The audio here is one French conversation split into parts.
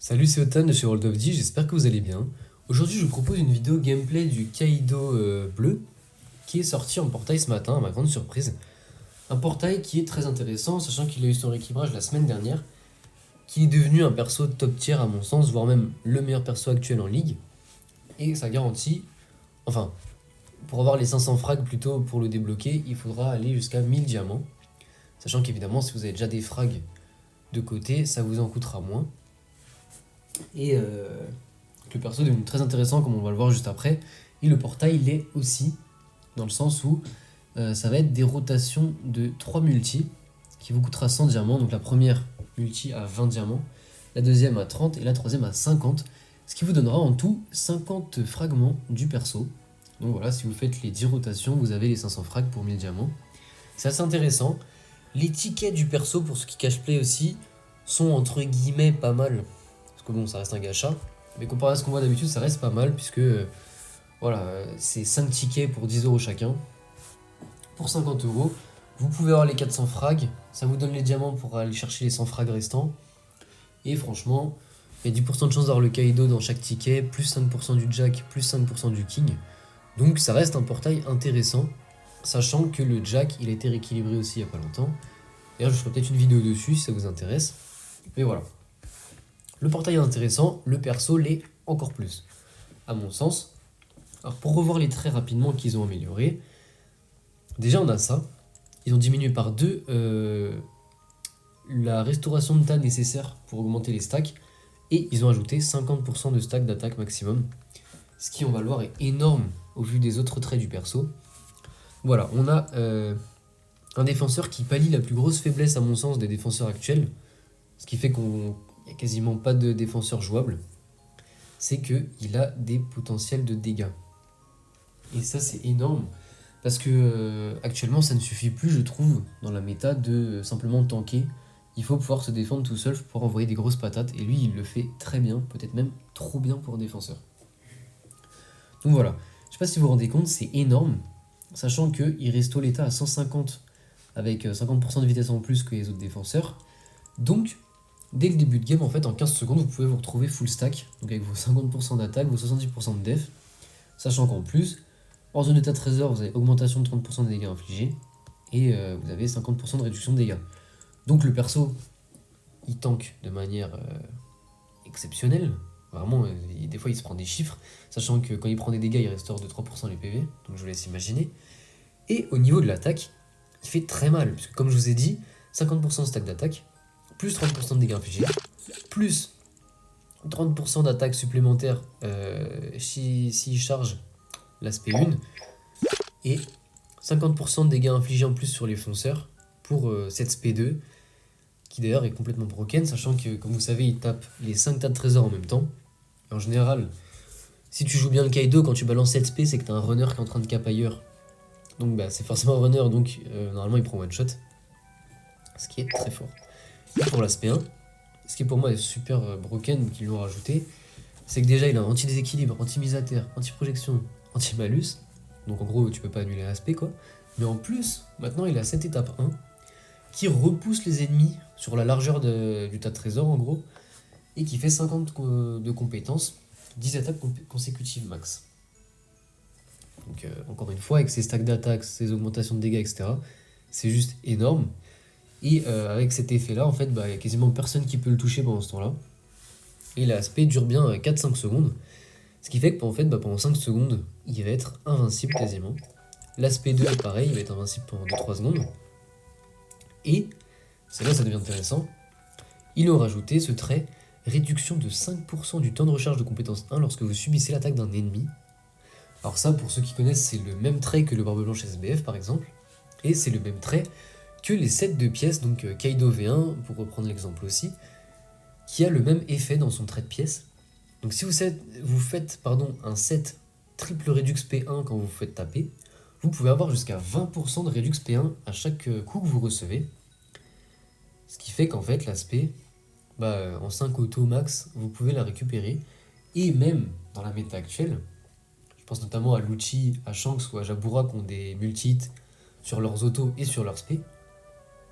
Salut, c'est Otan de chez World of D, j'espère que vous allez bien. Aujourd'hui, je vous propose une vidéo gameplay du Kaido bleu qui est sorti en portail ce matin, à ma grande surprise. Un portail qui est très intéressant, sachant qu'il a eu son rééquilibrage la semaine dernière, qui est devenu un perso top tier à mon sens, voire même le meilleur perso actuel en ligue. Et ça garantit, enfin, pour avoir les 500 frags plutôt pour le débloquer, il faudra aller jusqu'à 1000 diamants. Sachant qu'évidemment, si vous avez déjà des frags de côté, ça vous en coûtera moins. Et le perso est devenu très intéressant, comme on va le voir juste après. Et le portail l'est aussi, dans le sens où ça va être des rotations de 3 multis, qui vous coûtera 100 diamants. Donc la première multi à 20 diamants, la deuxième à 30 et la troisième à 50. Ce qui vous donnera en tout 50 fragments du perso. Donc voilà, si vous faites les 10 rotations, vous avez les 500 frags pour 1000 diamants. C'est assez intéressant. Les tickets du perso, pour ceux qui cache play aussi, sont entre guillemets pas mal. Parce que bon, ça reste un gacha. Mais comparé à ce qu'on voit d'habitude, ça reste pas mal, puisque voilà, c'est 5 tickets pour 10 euros chacun. Pour 50 euros, vous pouvez avoir les 400 frags. Ça vous donne les diamants pour aller chercher les 100 frags restants. Et franchement, il y a 10% de chance d'avoir le Kaido dans chaque ticket, plus 5% du Jack, plus 5% du King. Donc ça reste un portail intéressant, sachant que le Jack, il a été rééquilibré aussi il n'y a pas longtemps. D'ailleurs, je ferai peut-être une vidéo dessus si ça vous intéresse. Mais voilà. Le portail est intéressant, le perso l'est encore plus, à mon sens. Alors pour revoir les traits rapidement qu'ils ont améliorés, déjà on a ça. Ils ont diminué par 2 la restauration de tas nécessaire pour augmenter les stacks. Et ils ont ajouté 50% de stack d'attaque maximum. Ce qui, on va le voir, est énorme au vu des autres traits du perso. Voilà, on a un défenseur qui pallie la plus grosse faiblesse à mon sens des défenseurs actuels. Ce qui fait qu'il n'y a quasiment pas de défenseur jouable. C'est qu'il a des potentiels de dégâts. Et ça, c'est énorme. Parce que actuellement, ça ne suffit plus, je trouve, dans la méta, de simplement tanker. Il faut pouvoir se défendre tout seul pour pouvoir envoyer des grosses patates. Et lui, il le fait très bien, peut-être même trop bien pour un défenseur. Donc voilà. Je sais pas si vous vous rendez compte, c'est énorme. Sachant qu'il resto l'état à 150 avec 50% de vitesse en plus que les autres défenseurs. Donc, dès le début de game, en fait, en 15 secondes, vous pouvez vous retrouver full stack. Donc avec vos 50% d'attaque, vos 70% de def. Sachant qu'en plus, hors zone d'état trésor, vous avez augmentation de 30% des dégâts infligés. Et vous avez 50% de réduction de dégâts. Donc le perso, il tank de manière exceptionnelle. Vraiment, des fois il se prend des chiffres, sachant que quand il prend des dégâts, il restaure de 3% les PV, donc je vous laisse imaginer. Et au niveau de l'attaque, il fait très mal, puisque comme je vous ai dit, 50% de stack d'attaque, plus 30% de dégâts infligés, plus 30% d'attaque supplémentaire s'il charge l'aspect 1, et 50% de dégâts infligés en plus sur les fonceurs pour cette SP2, qui d'ailleurs est complètement broken, sachant que, comme vous savez, il tape les 5 tas de trésors en même temps. Et en général, si tu joues bien le Kaido, quand tu balances 7 SP, c'est que t'as un runner qui est en train de cap ailleurs. Donc bah, c'est forcément un runner, donc normalement il prend one shot. Ce qui est très fort. Et pour l'aspect 1, ce qui pour moi est super broken qu'ils l'ont rajouté, c'est que déjà il a un anti-déséquilibre, anti-mise à terre, anti-projection, anti-malus. Donc en gros tu peux pas annuler l'aspect quoi. Mais en plus, maintenant il a cette étape 1 qui repousse les ennemis sur la largeur du tas de trésors en gros, et qui fait 50 de compétences, 10 attaques consécutives max. Donc encore une fois, avec ses stacks d'attaque, ses augmentations de dégâts, etc., c'est juste énorme. Et avec cet effet-là, en fait, il y a quasiment personne qui peut le toucher pendant ce temps-là. Et l'aspect dure bien 4-5 secondes, ce qui fait que en fait, pendant 5 secondes, il va être invincible quasiment. L'aspect 2 est pareil, il va être invincible pendant 2-3 secondes. Et, c'est là que ça devient intéressant, ils ont rajouté ce trait réduction de 5% du temps de recharge de compétence 1 lorsque vous subissez l'attaque d'un ennemi. Alors ça, pour ceux qui connaissent, c'est le même trait que le Barbe Blanche SBF par exemple, et c'est le même trait que les sets de pièces, donc Kaido V1, pour reprendre l'exemple aussi, qui a le même effet dans son trait de pièces. Donc si vous faites un set triple Redux P1 quand vous vous faites taper, vous pouvez avoir jusqu'à 20% de Redux P1 à chaque coup que vous recevez. Ce qui fait qu'en fait, l'aspect, en 5 autos max, vous pouvez la récupérer. Et même dans la méta actuelle, je pense notamment à Lucci, à Shanks ou à Jabura qui ont des multi-hits sur leurs autos et sur leur spé.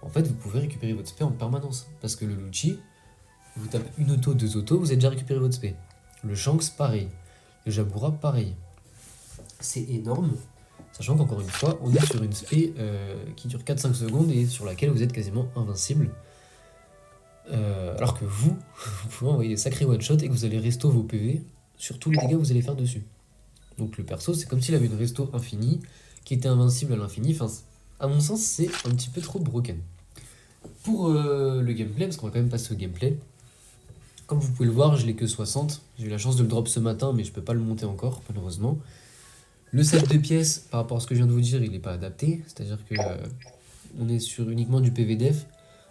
En fait, vous pouvez récupérer votre spé en permanence. Parce que le Lucci, Vous tapez une auto, deux autos, vous avez déjà récupéré votre spé. Le Shanks, pareil. Le Jabura, pareil. C'est énorme, sachant qu'encore une fois, on est sur une spé qui dure 4-5 secondes et sur laquelle vous êtes quasiment invincible. Alors que vous pouvez envoyer des sacrés one-shot et que vous allez resto vos PV sur tous les dégâts que vous allez faire dessus. Donc le perso, c'est comme s'il avait une resto infinie, qui était invincible à l'infini. Enfin, à mon sens, c'est un petit peu trop broken. Pour le gameplay, parce qu'on va quand même passer au gameplay, comme vous pouvez le voir, je l'ai que 60. J'ai eu la chance de le drop ce matin, mais je peux pas le monter encore, malheureusement. Le set de pièces, par rapport à ce que je viens de vous dire, il n'est pas adapté. C'est-à-dire que on est sur uniquement du PV def.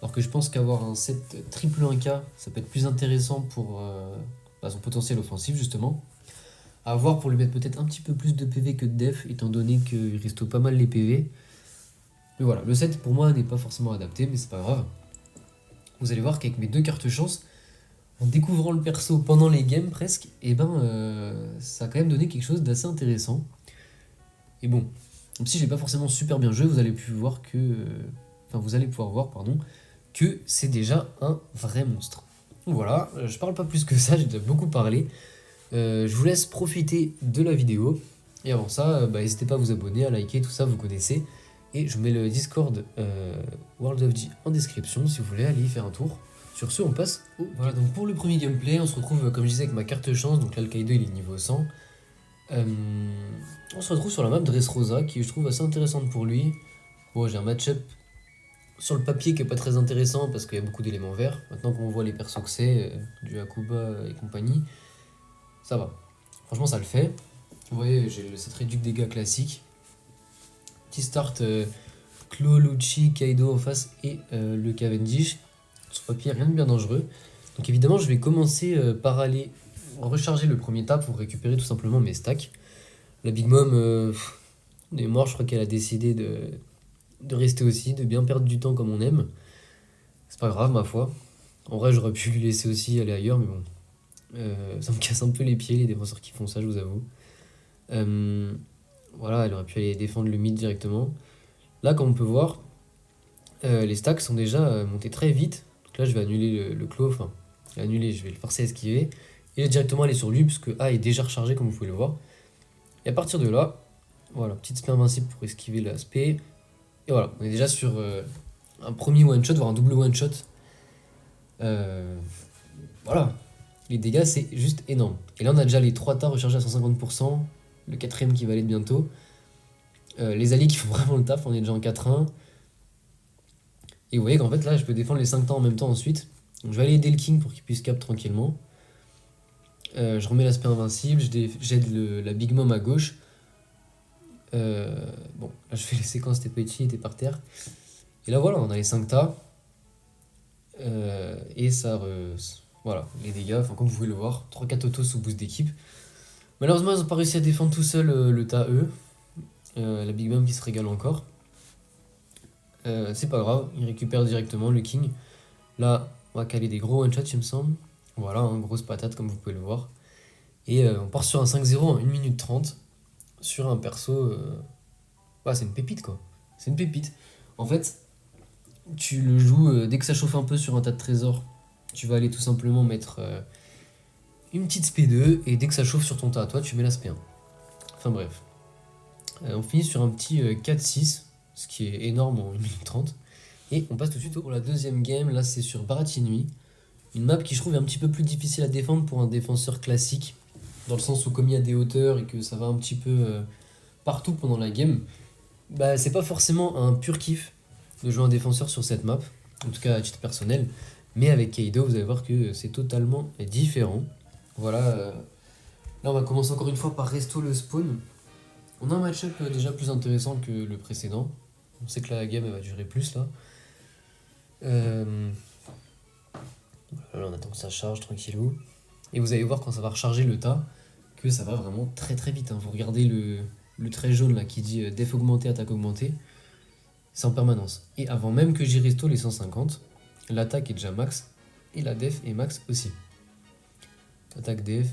Alors que je pense qu'avoir un set triple 1K, ça peut être plus intéressant pour son potentiel offensif, justement. À voir pour lui mettre peut-être un petit peu plus de PV que de def, étant donné qu'il reste pas mal les PV. Mais voilà, le set pour moi n'est pas forcément adapté, mais c'est pas grave. Vous allez voir qu'avec mes 2 cartes chance, en découvrant le perso pendant les games presque, et ça a quand même donné quelque chose d'assez intéressant. Et bon, même si j'ai pas forcément super bien joué, vous allez pouvoir voir que c'est déjà un vrai monstre. Donc voilà, je parle pas plus que ça, j'ai déjà beaucoup parlé. Je vous laisse profiter de la vidéo. Et avant ça, n'hésitez pas à vous abonner, à liker, tout ça, vous connaissez. Et je vous mets le Discord World of G en description si vous voulez aller y faire un tour. Sur ce, on passe au... Voilà, donc pour le premier gameplay, on se retrouve, comme je disais, avec ma carte chance. Donc là, le Kaido, il est niveau 100. On se retrouve sur la map Dressrosa, qui je trouve assez intéressante pour lui. Bon, j'ai un match-up sur le papier qui est pas très intéressant parce qu'il y a beaucoup d'éléments verts. Maintenant qu'on voit les persos que c'est, du Akuba et compagnie, ça va. Franchement, ça le fait. Vous voyez, j'ai cette réduc dégâts classique. Petit start, Clo, Lucci, Kaido en face et le Cavendish. Sur papier, rien de bien dangereux. Donc évidemment, je vais commencer par aller recharger le premier tap pour récupérer tout simplement mes stacks. La Big Mom, on est mort, je crois qu'elle a décidé de rester aussi, de bien perdre du temps comme on aime. C'est pas grave, ma foi. En vrai, j'aurais pu lui laisser aussi aller ailleurs, mais bon. Ça me casse un peu les pieds, les défenseurs qui font ça, je vous avoue. Voilà, elle aurait pu aller défendre le mid directement. Là, comme on peut voir, les stacks sont déjà montés très vite. Donc là, je vais annuler le claw, enfin, annuler, je vais le forcer à esquiver. Et directement aller sur lui, puisque A est déjà rechargé, comme vous pouvez le voir. Et à partir de là, voilà, petite spé invincible pour esquiver l'aspect. Et voilà, on est déjà sur un premier one-shot, voire un double one-shot. Voilà, les dégâts, c'est juste énorme. Et là, on a déjà les 3 tas rechargés à 150%, le 4ème qui va aller bientôt. Les alliés qui font vraiment le taf, on est déjà en 4-1. Et vous voyez qu'en fait, là, je peux défendre les 5 tas en même temps ensuite. Donc, je vais aller aider le king pour qu'il puisse cap tranquillement. Je remets l'aspect invincible, j'aide la Big Mom à gauche. Bon, là, je fais les séquences, c'était petit, il était par terre. Et là, voilà, on a les 5 tas. Et ça... voilà, les dégâts, enfin comme vous pouvez le voir, 3-4 autos sous boost d'équipe. Malheureusement, ils n'ont pas réussi à défendre tout seul le tas E. La Big Mom qui se régale encore. C'est pas grave, il récupère directement le King. Là, on va caler des gros one-shots, il me semble. Voilà, grosse patate comme vous pouvez le voir. Et on part sur un 5-0 en 1 minute 30. Sur un perso... c'est une pépite quoi. C'est une pépite. En fait, tu le joues dès que ça chauffe un peu sur un tas de trésors. Tu vas aller tout simplement mettre une petite SP2 et dès que ça chauffe sur ton tas à toi, tu mets la SP1. Enfin bref. On finit sur un petit 4-6, ce qui est énorme en 1 minute 30. Et on passe tout de suite pour la deuxième game. Là, c'est sur Baratinui. Une map qui, je trouve, est un petit peu plus difficile à défendre pour un défenseur classique. Dans le sens où, comme il y a des hauteurs et que ça va un petit peu partout pendant la game, c'est pas forcément un pur kiff de jouer un défenseur sur cette map. En tout cas, à titre personnel. Mais avec Kaido, vous allez voir que c'est totalement différent. Voilà. Là, on va commencer encore une fois par resto le spawn. On a un match-up déjà plus intéressant que le précédent. On sait que la game elle va durer plus là. Là, on attend que ça charge tranquillou. Et vous allez voir quand ça va recharger le tas que ça va vraiment très très vite. Vous regardez le trait jaune là qui dit def augmenté, attaque augmentée. C'est en permanence. Et avant même que j'y resto les 150, l'attaque est déjà max et la def est max aussi. Attaque def,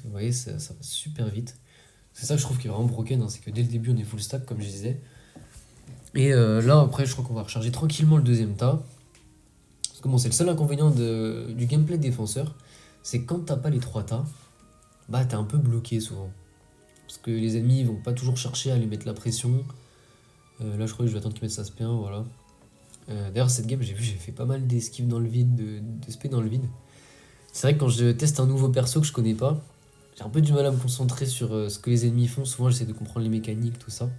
vous voyez ça va super vite. C'est ça que je trouve qui est vraiment broken, c'est que dès le début on est full stack comme je disais. Et là après je crois qu'on va recharger tranquillement le deuxième tas. Parce que bon, c'est le seul inconvénient du gameplay défenseur, c'est que quand t'as pas les 3 tas, bah t'es un peu bloqué souvent. Parce que les ennemis vont pas toujours chercher à aller mettre la pression. Là je crois que je vais attendre qu'ils mettent ça SP1, voilà. D'ailleurs cette game j'ai vu, j'ai fait pas mal d'esquives dans le vide, de SP dans le vide. C'est vrai que quand je teste un nouveau perso que je connais pas, j'ai un peu du mal à me concentrer sur ce que les ennemis font. Souvent j'essaie de comprendre les mécaniques, tout ça.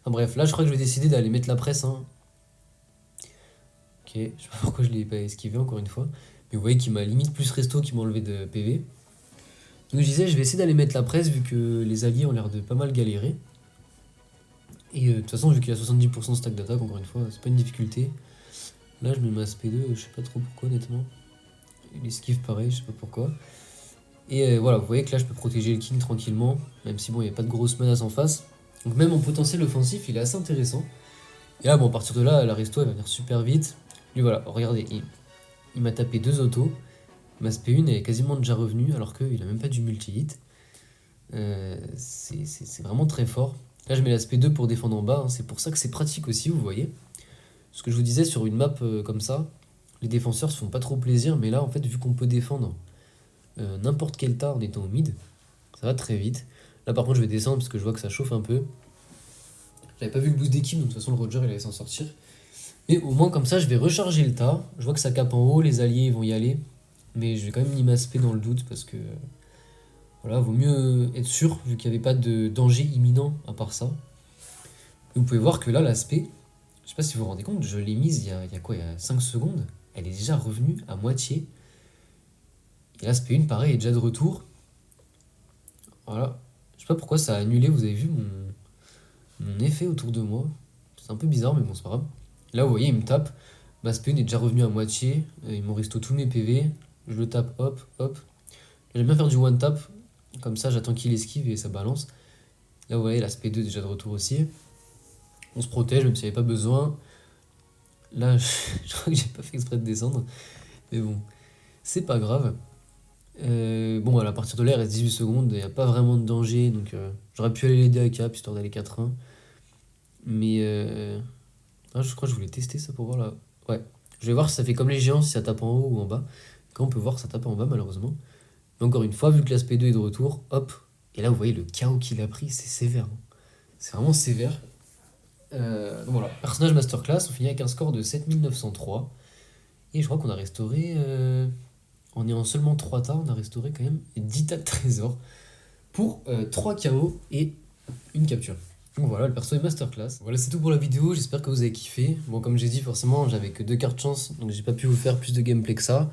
Enfin bref, là je crois que je vais décider d'aller mettre la presse. Hein. Ok, je sais pas pourquoi je l'ai pas esquivé encore une fois. Mais vous voyez qu'il m'a limite plus resto qui m'a enlevé de PV. Donc je disais, je vais essayer d'aller mettre la presse vu que les alliés ont l'air de pas mal galérer. Et de toute façon, vu qu'il y a 70% de stack d'attaque, encore une fois, c'est pas une difficulté. Là, je mets ma SP2, je sais pas trop pourquoi, honnêtement. L'esquive, pareil, je sais pas pourquoi. Et voilà, vous voyez que là, je peux protéger le king tranquillement, même si bon, il n'y a pas de grosse menace en face. Donc même en potentiel offensif, il est assez intéressant. Et là, bon, à partir de là, l'aristo, elle va venir super vite. Lui, voilà, regardez, il m'a tapé 2 autos. Ma SP1 est quasiment déjà revenue, alors qu'il a même pas du multi-hit. C'est vraiment très fort. Là, je mets l'aspect 2 pour défendre en bas. Hein. C'est pour ça que c'est pratique aussi, vous voyez. Ce que je vous disais, sur une map comme ça, les défenseurs se font pas trop plaisir. Mais là, en fait, vu qu'on peut défendre n'importe quel tas en étant au mid, ça va très vite. Là, par contre, je vais descendre parce que je vois que ça chauffe un peu. J'avais pas vu le boost d'équipe, donc de toute façon, le Roger, il allait s'en sortir. Mais au moins, comme ça, je vais recharger le tas. Je vois que ça cape en haut, les alliés vont y aller. Mais je vais quand même y m'aspect dans le doute parce que... Voilà, vaut mieux être sûr, vu qu'il n'y avait pas de danger imminent à part ça. Et vous pouvez voir que là, l'aspect, je sais pas si vous vous rendez compte, je l'ai mise il y a quoi, il y a 5 secondes. Elle est déjà revenue à moitié. Et l'aspect 1, pareil, est déjà de retour. Voilà. Je sais pas pourquoi ça a annulé, vous avez vu mon effet autour de moi. C'est un peu bizarre, mais bon, c'est pas grave. Là, vous voyez, il me tape. Ma SP1 est déjà revenu à moitié. Il m'en reste tous mes PV. Je le tape, hop, hop. J'aime bien faire du one tap. Comme ça, j'attends qu'il esquive et ça balance. Là, vous voyez, l'aspect 2 est déjà de retour aussi. On se protège, même s'il n'y avait pas besoin. Là, je crois que j'ai pas fait exprès de descendre. Mais bon, c'est pas grave. Bon, voilà, à partir de là, il reste 18 secondes. Il n'y a pas vraiment de danger. Donc, j'aurais pu aller l'aider à cap, histoire d'aller 4-1. Mais je crois que je voulais tester ça pour voir là. Ouais. Je vais voir si ça fait comme les géants, si ça tape en haut ou en bas. Quand on peut voir, ça tape en bas, malheureusement. Mais encore une fois, vu que l'aspect 2 est de retour, hop. Et là, vous voyez le chaos qu'il a pris, c'est sévère. Hein. C'est vraiment sévère. Donc voilà, personnage masterclass, on finit avec un score de 7903. Et je crois qu'on a restauré, en ayant seulement 3 tas, on a restauré quand même 10 tas de trésors pour 3 KO et une capture. Donc voilà, le perso est masterclass. Voilà, c'est tout pour la vidéo, j'espère que vous avez kiffé. Bon, comme j'ai dit, forcément, j'avais que 2 cartes chance, donc j'ai pas pu vous faire plus de gameplay que ça.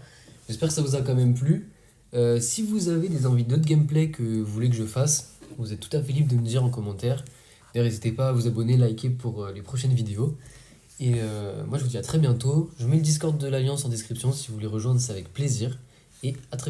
J'espère que ça vous a quand même plu. Si vous avez des envies d'autres gameplay que vous voulez que je fasse, vous êtes tout à fait libre de me dire en commentaire. D'ailleurs, n'hésitez pas à vous abonner, liker pour les prochaines vidéos. Et moi, je vous dis à très bientôt. Je mets le Discord de l'Alliance en description si vous voulez rejoindre, c'est avec plaisir. Et à très bientôt.